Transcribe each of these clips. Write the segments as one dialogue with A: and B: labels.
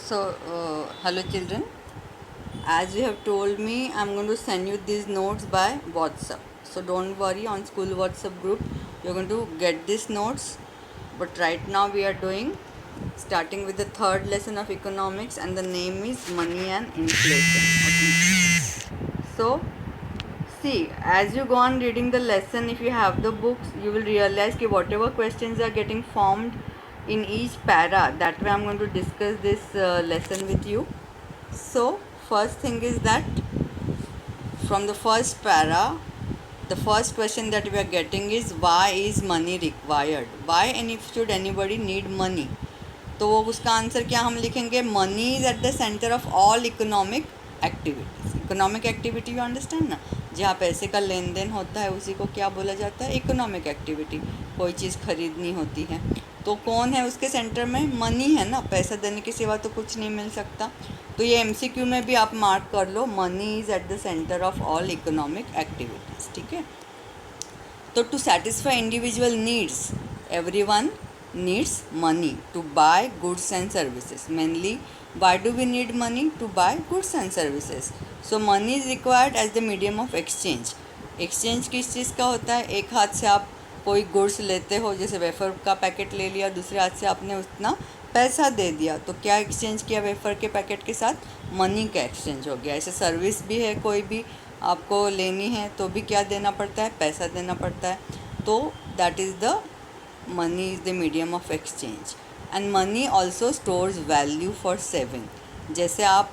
A: Hello children. As you have told me, I'm going to send you these notes by WhatsApp. So don't worry, on school WhatsApp group, you're going to get these notes. But right now we are doing, starting with the third lesson of economics, and the name is money and inflation. Okay. So see, as you go on reading the lesson, if you have the books, you will realize that whatever questions are getting formed in each para, that way I'm going to discuss this lesson with you. So first thing is that from the first para, the first question that we are getting is why is money required? Why should anybody need money? तो वो उसका answer क्या हम लिखेंगे? Money is at the centre of all economic activities. Economic activity you understand ना, जहाँ पैसे का लेन देन होता है उसी को क्या बोला जाता है? Economic activity. कोई चीज़ खरीदनी होती है तो कौन है उसके सेंटर में? मनी है ना. पैसा देने के सिवा तो कुछ नहीं मिल सकता. तो ये MCQ में भी आप मार्क कर लो, money is at the centre of all economic activities. ठीक है. तो to satisfy individual needs, everyone needs money to buy goods and services. Mainly, why do we need money? To buy goods and services. So money is required as the medium of exchange. Exchange किस चीज़ का होता है? एक हाथ से आप कोई goods लेते हो, जैसे वेफर का पैकेट ले लिया, दूसरे हाथ से आपने उतना पैसा दे दिया, तो क्या एक्सचेंज किया? वेफर के पैकेट के साथ मनी का एक्सचेंज हो गया. ऐसे सर्विस भी है, कोई भी आपको लेनी है तो भी क्या देना पड़ता है? पैसा देना पड़ता है. तो that is the money is the medium of exchange. And money also stores value for saving. जैसे आप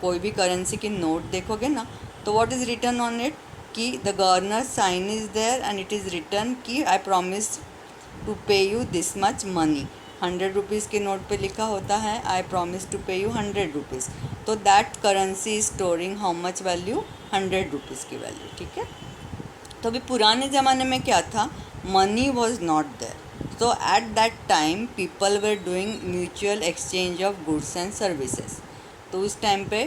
A: कोई भी करेंसी की नोट देखोगे ना, तो what is written on it? कि the governor sign is there and it is written कि I promise to pay you this much money. 100 rupees के नोट पे लिखा होता है I promise to pay you 100 rupees. तो that currency is storing how much value? 100 rupees की value. ठीक है. तो अभी पुराने ज़माने में क्या था? Money was not there. तो at that time people were doing mutual exchange of goods and services. तो उस टाइम पे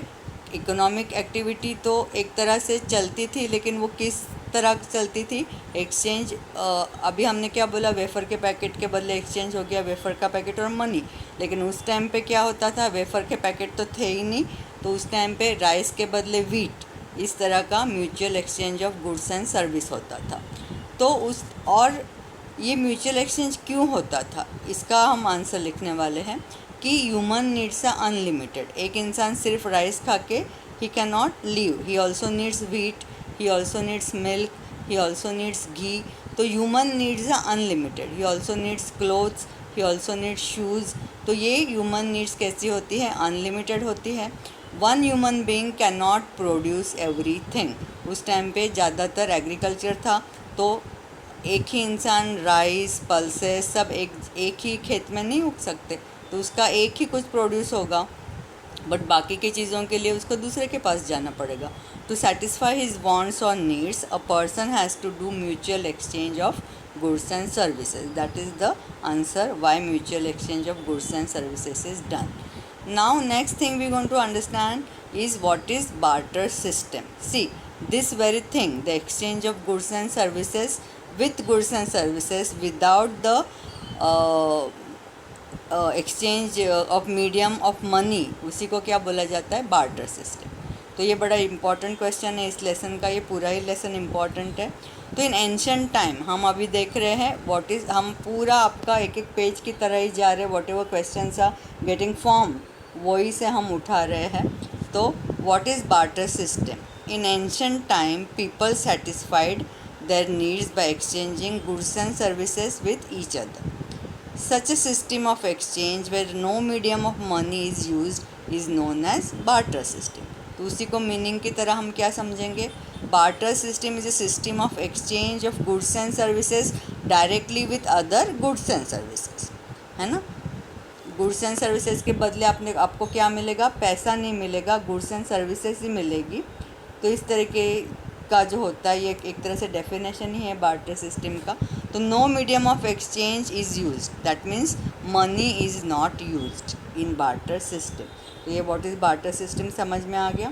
A: इकोनॉमिक एक्टिविटी तो एक तरह से चलती थी, लेकिन वो किस तरह चलती थी? एक्सचेंज. अभी हमने क्या बोला? वेफ़र के पैकेट के बदले एक्सचेंज हो गया वेफ़र का पैकेट और मनी. लेकिन उस टाइम पे क्या होता था? वेफ़र के पैकेट तो थे ही नहीं, तो उस टाइम पे राइस के बदले वीट, इस तरह का mutual exchange of goods and service होता था. तो और ये म्यूचुअल एक्सचेंज क्यों होता था, इसका हम आंसर लिखने वाले हैं कि ह्यूमन नीड्स आर अनलिमिटेड. एक इंसान सिर्फ राइस खा के ही can not live. He also needs wheat, he also needs milk, he also needs ghee. तो human needs are unlimited. He also needs clothes, he also needs shoes. तो ये human needs कैसी होती है? अनलिमिटेड होती है. One human being can not produce everything. उस time पे ज़्यादातर एग्रीकल्चर था, तो एक ही इंसान राइस, पल्सेस सब एक ही खेत में नहीं उग सकते, तो उसका एक ही कुछ प्रोड्यूस होगा, बट बाकी की चीज़ों के लिए उसको दूसरे के पास जाना पड़ेगा. टू सेटिस्फाई हिज वांट्स और needs a person has to do mutual exchange of goods and services. That is the answer why mutual exchange of goods and services is done. Now next thing we are going to understand is what is barter system. See, this very thing, the exchange of goods and services with goods and services without the exchange of medium of money, उसी को क्या बोला जाता है? barter system. तो ये बड़ा important question है इस लेसन का. ये पूरा ही लेसन इम्पॉर्टेंट है. तो इन एंशियंट टाइम हम अभी देख रहे हैं व्हाट इज़, हम पूरा आपका एक एक पेज की तरह ही जा रहे हैं. Whatever questions are getting from वही से हम उठा रहे हैं. तो what is barter system? In ancient time people satisfied their needs by exchanging goods and services with each other. Such a system of exchange where no medium of money is used is known as barter system. तो उसी को meaning की तरह हम क्या समझेंगे? barter system is a system of exchange of goods and services directly with other goods and services. है ना. गुड्स एंड सर्विसेज के बदले आपको क्या मिलेगा? पैसा नहीं मिलेगा, गुड्स एंड सर्विसेज ही मिलेगी. तो इस तरीके का जो होता है ये एक तरह से डेफिनेशन ही है बार्टर सिस्टम का. तो no medium of exchange is used, that means money is not used in barter system. तो ये व्हाट इज़ बार्टर सिस्टम समझ में आ गया.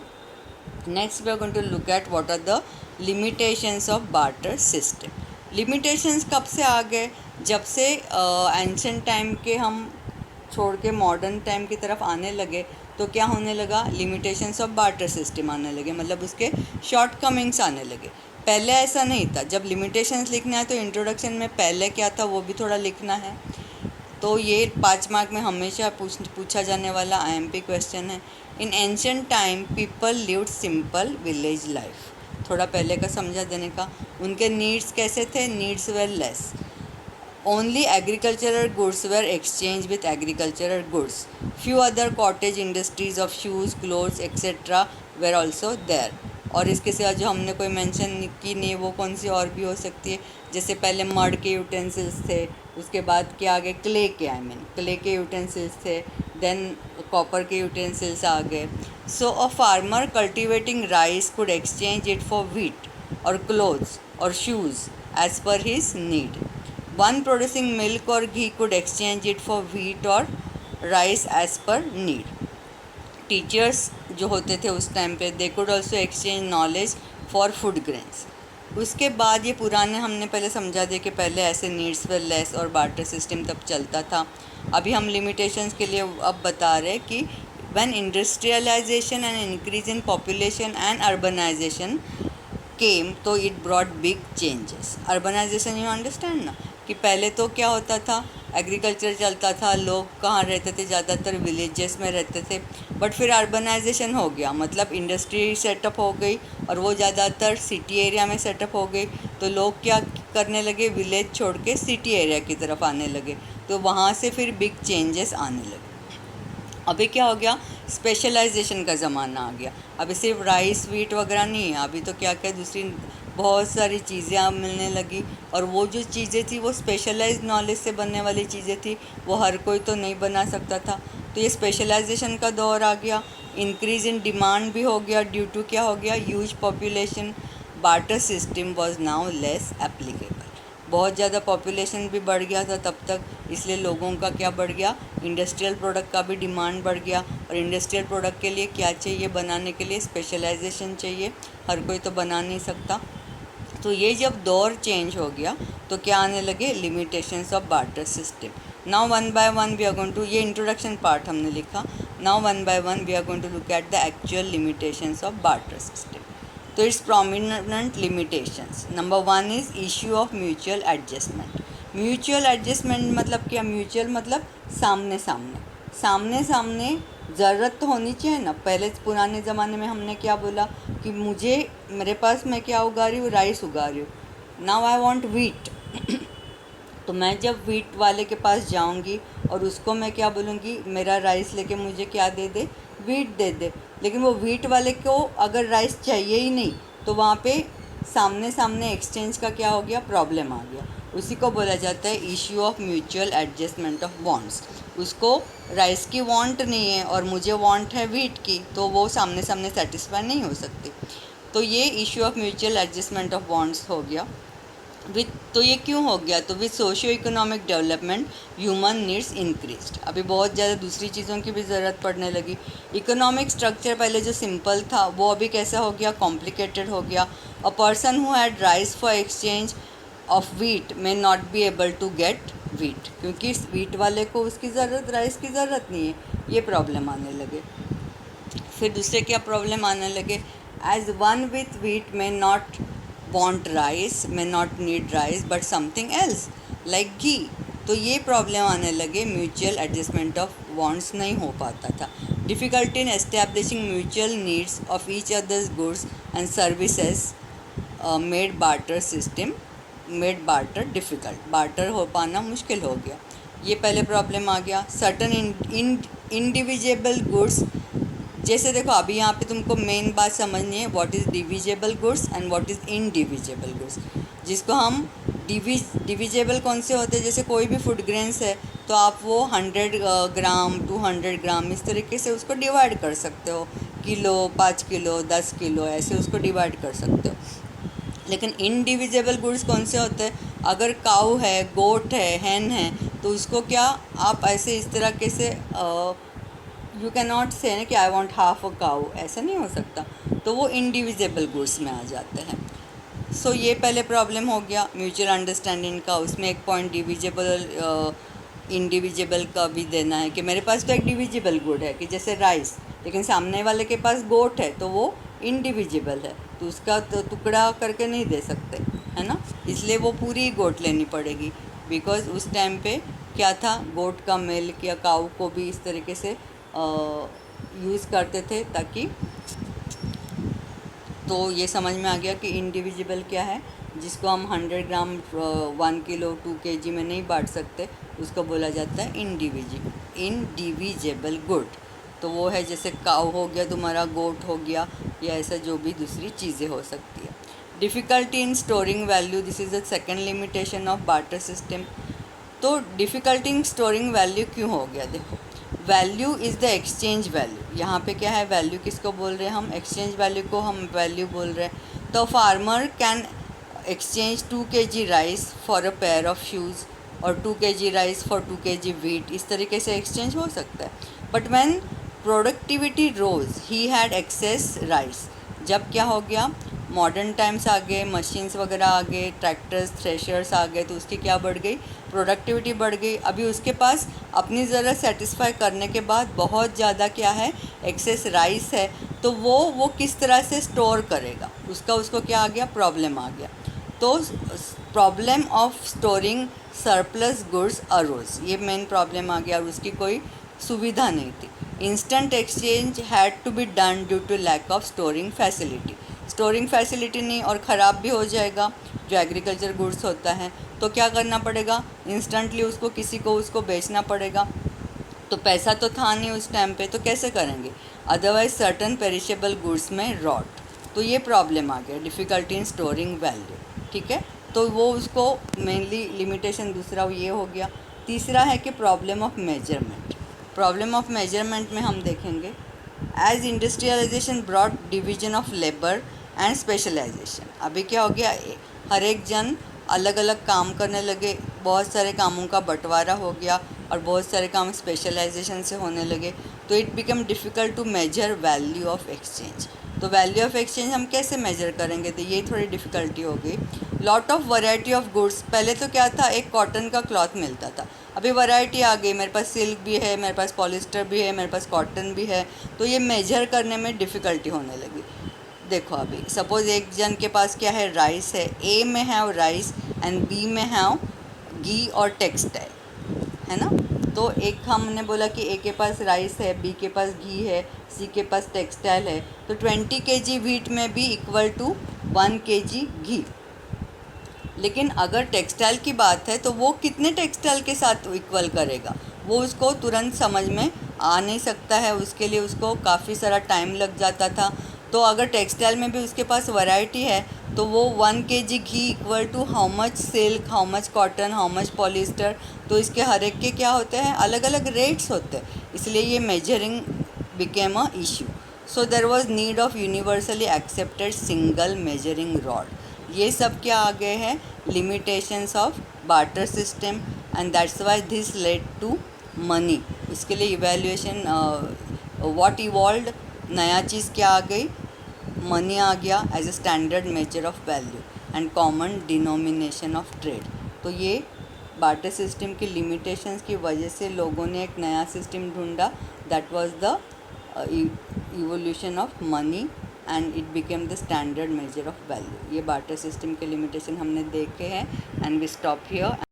A: Next we are going to look at what are the limitations of barter system. Limitations कब से आ गए? जब से एंशिएंट टाइम के हम छोड़ के मॉडर्न टाइम की तरफ आने लगे तो क्या होने लगा, लिमिटेशंस ऑफ बार्टर सिस्टम आने लगे, मतलब उसके शॉर्ट कमिंग्स आने लगे। पहले ऐसा नहीं था। जब लिमिटेशंस लिखना है तो इंट्रोडक्शन में पहले क्या था वो भी थोड़ा लिखना है। तो ये 5 मार्क में हमेशा पूछा जाने वाला IMP क्वेश्चन है। इन ancient time people lived simple village life. थोड़ा पहले का समझा देने का। उनके नीड्स कैसे थे, needs were less. Only agricultural goods were exchanged with agricultural goods. Few other cottage industries of shoes, clothes, etc. were also there. और इसके सिवा जो हमने कोई मेंशन की नहीं वो कौन सी और भी हो सकती है, जैसे पहले मड के यूटेंसिल्स थे, उसके बाद क्या आ गए, क्ले के, क्ले के यूटेंसिल्स थे, देन कॉपर के यूटेंसिल्स आ गए। So a farmer cultivating rice could exchange it for wheat और क्लोथ्स और shoes as per his need. One producing milk or ghee could exchange it for wheat or rice as per need. Teachers जो होते थे उस time पे they could also exchange knowledge for food grains. उसके बाद ये पुराने हमने पहले समझा दिया कि पहले ऐसे नीड्स वर लेस और बार्टर सिस्टम तब चलता था। अभी हम लिमिटेशंस के लिए अब बता रहे हैं कि when industrialization and increase in population and urbanization came तो it brought big changes. Urbanization you understand ना, कि पहले तो क्या होता था, एग्रीकल्चर चलता था, लोग कहाँ रहते थे, ज़्यादातर विलेजेस में रहते थे। बट फिर अर्बनाइजेशन हो गया, मतलब इंडस्ट्री सेटअप हो गई और वो ज़्यादातर सिटी एरिया में सेटअप हो गई। तो लोग क्या करने लगे, विलेज छोड़ के सिटी एरिया की तरफ आने लगे, तो वहाँ से फिर बिग चेंजेस आने लगे। अभी क्या हो गया, स्पेशलाइजेशन का ज़माना आ गया। अभी सिर्फ राइस व्हीट वगैरह नहीं है, अभी तो क्या क्या दूसरी बहुत सारी चीज़ें अब मिलने लगी। और वो जो चीज़ें थी वो स्पेशलाइज्ड नॉलेज से बनने वाली चीज़ें थी, वो हर कोई तो नहीं बना सकता था। तो ये स्पेशलाइजेशन का दौर आ गया। इंक्रीज़ इन डिमांड भी हो गया, ड्यू टू क्या हो गया, huge population. Barter system was now less applicable. बहुत ज़्यादा पॉपुलेशन भी बढ़ गया था तब तक, इसलिए लोगों का क्या बढ़ गया, इंडस्ट्रियल प्रोडक्ट का भी डिमांड बढ़ गया। और इंडस्ट्रियल प्रोडक्ट के लिए क्या चाहिए, बनाने के लिए स्पेशलाइजेशन चाहिए, हर कोई तो बना नहीं सकता। तो ये जब दौर चेंज हो गया तो क्या आने लगे, limitations of barter system. Now one by one we are going to, ये इंट्रोडक्शन पार्ट हमने लिखा। Now one by one we are going to look at the actual limitations of barter system. तो it's prominent limitations. Number 1 is issue of mutual adjustment. Mutual adjustment मतलब क्या, mutual मतलब सामने सामने, सामने सामने ज़रूरत तो होनी चाहिए ना। पहले पुराने ज़माने में हमने क्या बोला कि मुझे, मेरे पास मैं क्या उगा रही हूँ, राइस उगा रही हूँ। नाउ आई वांट व्हीट तो मैं जब व्हीट वाले के पास जाऊँगी और उसको मैं क्या बोलूँगी, मेरा राइस लेके मुझे क्या दे दे, व्हीट दे दे। लेकिन वो व्हीट वाले को अगर राइस चाहिए ही नहीं तो वहाँ पे सामने सामने एक्सचेंज का क्या हो गया, प्रॉब्लम आ गया। उसी को बोला जाता है issue of mutual adjustment of wants. उसको राइस की वांट नहीं है और मुझे वांट है व्हीट की, तो वो सामने सामने सेटिस्फाई नहीं हो सकती। तो ये issue of mutual adjustment of wants हो गया। तो ये क्यों हो गया, तो with socio economic development human needs increased. अभी बहुत ज़्यादा दूसरी चीज़ों की भी ज़रूरत पड़ने लगी। इकोनॉमिक स्ट्रक्चर पहले जो सिंपल था वो अभी कैसा हो गया, कॉम्प्लिकेटेड हो गया। A person who had rice for exchange of wheat may not be able to get wheat, क्योंकि व्हीट वाले को उसकी ज़रूरत, राइस की ज़रूरत नहीं है। ये प्रॉब्लम आने लगे। फिर दूसरे क्या प्रॉब्लम आने लगे, as one with wheat may not want rice, may not need rice but something else like ghee। तो ये प्रॉब्लम आने लगे, म्यूचुअल एडजस्टमेंट ऑफ वांट्स नहीं हो पाता था। Difficulty in establishing mutual needs of each others goods and services made barter system, made barter difficult. Barter हो पाना मुश्किल हो गया, ये पहले प्रॉब्लम आ गया। सर्टन इंडिविजिबल गुड्स, जैसे देखो अभी यहाँ पे तुमको मेन बात समझनी है, what is divisible goods and what is indivisible goods. जिसको हम डिविजिबल कौन से होते हैं, जैसे कोई भी फूड ग्रेन्स है तो आप वो 100 ग्राम 200 ग्राम इस तरीके से उसको डिवाइड कर सकते हो, किलो 5 किलो 10 किलो ऐसे उसको डिवाइड कर सकते हो। लेकिन इनडिविजिबल गुड्स कौन से होते हैं, अगर काऊ है, गोट है, हैन है, तो उसको क्या आप ऐसे इस तरीके से यू कैन नॉट से ना कि आई वॉन्ट हाफ अ काऊ, ऐसा नहीं हो सकता। तो वो इंडिविजिबल गुड्स में आ जाते हैं। सो ये पहले प्रॉब्लम हो गया म्यूचुअल अंडरस्टैंडिंग का। उसमें एक पॉइंट डिविजिबल इंडिविजिबल का भी देना है कि मेरे पास तो एक डिविजिबल गुड है कि जैसे राइस, लेकिन सामने वाले के पास गोट है तो वो इंडिविजिबल है, तो उसका तो टुकड़ा करके नहीं दे सकते, है ना। इसलिए वो पूरी गोट लेनी पड़ेगी, बिकॉज़ उस टाइम पे क्या था, गोट का मिल्क या काऊ को भी इस तरीके से यूज़ करते थे ताकि, तो ये समझ में आ गया कि इंडिविजिबल क्या है, जिसको हम 100 ग्राम 1 किलो 2 kg में नहीं बांट सकते, उसको बोला जाता है इंडिविजिबल गुड। तो वो है जैसे काऊ हो गया तुम्हारा, गोट हो गया, या ऐसा जो भी दूसरी चीज़ें हो सकती है। Difficulty in storing value, this is the second limitation of barter system. तो डिफ़िकल्टी इन स्टोरिंग वैल्यू क्यों हो गया, देखो value is the exchange value. यहाँ पे क्या है, वैल्यू किसको बोल रहे हैं हम, एक्सचेंज वैल्यू को हम वैल्यू बोल रहे हैं। तो farmer can exchange 2 kg rice for a pair of shoes और 2 kg rice for 2 kg wheat, इस तरीके से एक्सचेंज हो सकता है। But when productivity rose he had excess rice, जब क्या हो गया, मॉडर्न टाइम्स आ गए, मशीन्स वगैरह आ गए, ट्रैक्टर्स थ्रेशर्स आ गए, तो उसकी क्या बढ़ गई, प्रोडक्टिविटी बढ़ गई। अभी उसके पास अपनी ज़रूरत सेटिस्फाई करने के बाद बहुत ज़्यादा क्या है, एक्सेस राइस है, तो वो किस तरह से स्टोर करेगा, उसको क्या आ गया, प्रॉब्लम आ गया। तो problem of storing surplus goods arose, ये मेन प्रॉब्लम आ गया, और उसकी कोई सुविधा नहीं थी। Instant exchange had to be done due to lack of storing facility, storing facility नहीं, और ख़राब भी हो जाएगा जो एग्रीकल्चर गुड्स होता है, तो क्या करना पड़ेगा, इंस्टेंटली उसको किसी को उसको बेचना पड़ेगा, तो पैसा तो था नहीं उस टाइम पे, तो कैसे करेंगे, अदरवाइज सर्टन पेरिशेबल गुड्स में रॉट, तो ये प्रॉब्लम आ गया, डिफ़िकल्टी इन स्टोरिंग वैल्यू, ठीक है। तो वो उसको मेनली लिमिटेशन दूसरा ये हो गया। तीसरा है कि problem of measurement, problem of measurement में हम देखेंगे, as industrialization broad division of labour and specialization, अभी क्या हो गया, हर एक जन अलग अलग काम करने लगे, बहुत सारे कामों का बंटवारा हो गया और बहुत सारे काम स्पेशलाइजेशन से होने लगे, तो it become difficult to measure value of exchange. तो वैल्यू ऑफ एक्सचेंज हम कैसे मेजर करेंगे, तो ये थोड़ी डिफ़िकल्टी हो गई। Lot of variety of goods, पहले तो क्या था, एक कॉटन का क्लॉथ मिलता था, अभी वैरायटी आ गई, मेरे पास सिल्क भी है, मेरे पास पॉलिस्टर भी है, मेरे पास कॉटन भी है, तो ये मेजर करने में डिफ़िकल्टी होने लगी। देखो अभी सपोज़ एक जन के पास क्या है, राइस है, ए में है और राइस एंड बी में है घी और टेक्सटाइल, है ना। तो एक हमने बोला कि ए के पास राइस है, बी के पास घी है, सी के पास टेक्सटाइल है, तो 20 kg व्हीट में भी इक्वल टू 1 kg घी। लेकिन अगर टेक्सटाइल की बात है तो वो कितने टेक्सटाइल के साथ इक्वल करेगा, वो उसको तुरंत समझ में आ नहीं सकता है, उसके लिए उसको काफ़ी सारा टाइम लग जाता था। तो अगर टेक्सटाइल में भी उसके पास वैरायटी है तो वो 1 kg घी equal to how much silk, how much cotton, how much polyester, तो इसके हर एक के क्या होते हैं, अलग अलग रेट्स होते हैं, इसलिए ये measuring became a issue. So there was need of universally accepted single measuring rod, ये सब क्या आ गए हैं, limitations of barter system, and that's why this led to money. इसके लिए इवैल्यूएशन व्हाट इवॉल्व्ड, नया चीज़ क्या आ गई, मनी आ गया as a standard measure of value and common denomination of trade. तो ये बार्टर सिस्टम की लिमिटेशंस की वजह से लोगों ने एक नया सिस्टम ढूंढा, that was the evolution of money and it became the standard measure of value. ये बार्टर सिस्टम के लिमिटेशन हमने देखे हैं, एंड वी स्टॉप हियर।